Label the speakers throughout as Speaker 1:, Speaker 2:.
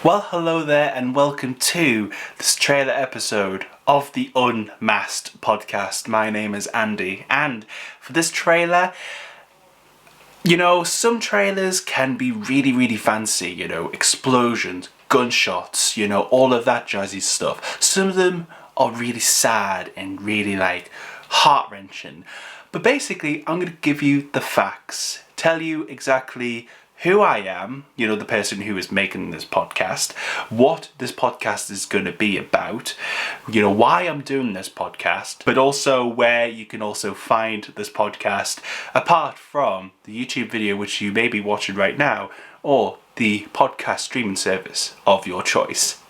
Speaker 1: Well, hello there and welcome to this trailer episode of the Unmasked Podcast. My name is Andy, and for this trailer, some trailers can be really fancy, explosions, gunshots, all of that jazzy stuff. Some of them are really sad and really heart-wrenching. But basically, I'm going to give you the facts, tell you exactly who I am, the person who is making this podcast, what this podcast is going to be about, why I'm doing this podcast, but also where you can also find this podcast apart from the YouTube video which you may be watching right now or the podcast streaming service of your choice.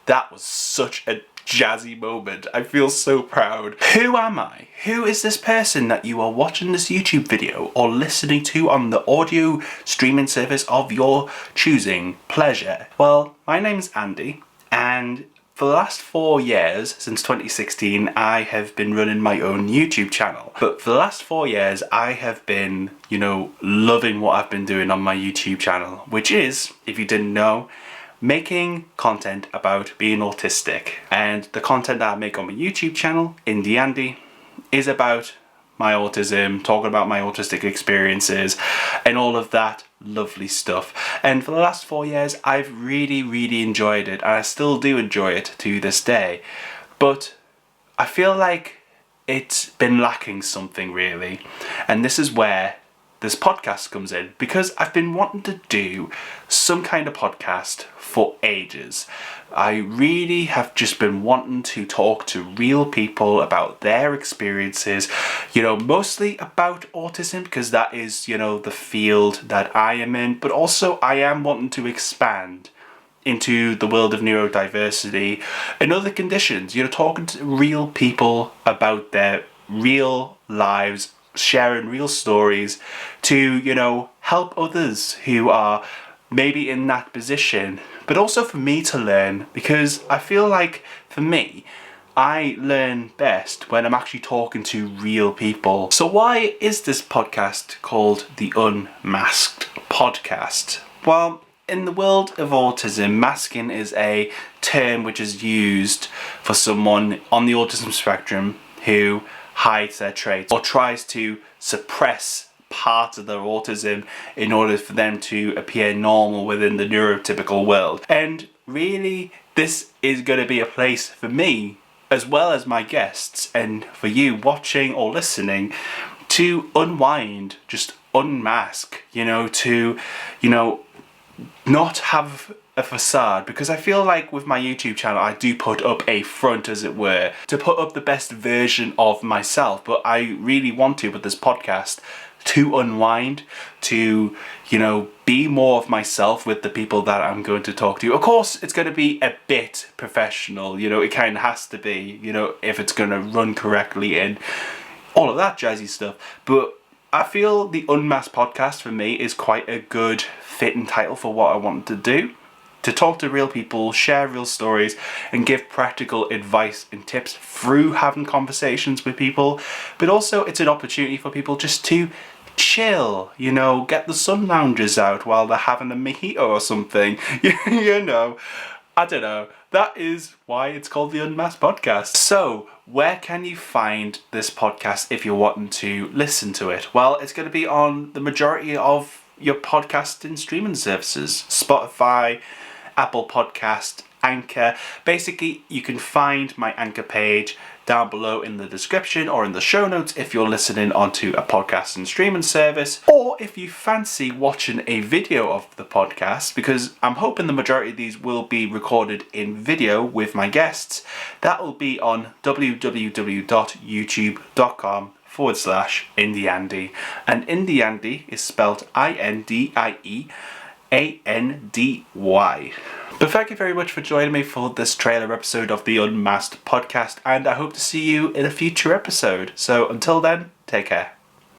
Speaker 1: That was such a jazzy moment. I feel so proud. Who am I? Who is this person that you are watching this YouTube video or listening to on the audio streaming service of your choosing pleasure? Well, my name's Andy, and for the last 4 years, since 2016, I have been running my own YouTube channel. But for the last 4 years, I have been, loving what I've been doing on my YouTube channel, which is, if you didn't know, making content about being autistic. And the content that I make on my YouTube channel, IndieAndy, is about my autism, talking about my autistic experiences and all of that lovely stuff. And for the last 4 years, I've really enjoyed it, and I still do enjoy it to this day. But I feel like it's been lacking something really, and this is where this podcast comes in, because I've been wanting to do some kind of podcast for ages. I really have just been wanting to talk to real people about their experiences, mostly about autism, because that is, the field that I am in, but also I am wanting to expand into the world of neurodiversity and other conditions, talking to real people about their real lives, sharing real stories to, help others who are maybe in that position, but also for me to learn, because I feel like for me, I learn best when I'm actually talking to real people. So why is this podcast called the Unmasked Podcast? Well, in the world of autism, masking is a term which is used for someone on the autism spectrum who hides their traits or tries to suppress part of their autism in order for them to appear normal within the neurotypical world. And really, this is going to be a place for me, as well as my guests, and for you watching or listening, to unwind, just unmask, to, not have a facade, because I feel like with my YouTube channel I do put up a front, as it were, to put up the best version of myself, but I really want to, with this podcast, to unwind, to be more of myself with the people that I'm going to talk to. Of course it's going to be a bit professional, it kind of has to be, if it's going to run correctly and all of that jazzy stuff. But I feel the Unmasked Podcast for me is quite a good fitting title for what I want to do. To talk to real people, share real stories, and give practical advice and tips through having conversations with people. But also it's an opportunity for people just to chill, get the sun loungers out while they're having a mojito or something. I don't know. That is why it's called the Unmasked Podcast. So, where can you find this podcast if you're wanting to listen to it? Well, it's going to be on the majority of your podcasting streaming services. Spotify, Apple Podcast, Anchor. Basically, you can find my Anchor page down below in the description or in the show notes if you're listening onto a podcast and streaming service, or if you fancy watching a video of the podcast, because I'm hoping the majority of these will be recorded in video with my guests. That will be on www.youtube.com/IndieAndy, and IndieAndy is spelled IndieAndy. But thank you very much for joining me for this trailer episode of the Unmasked Podcast, and I hope to see you in a future episode. So until then, take care.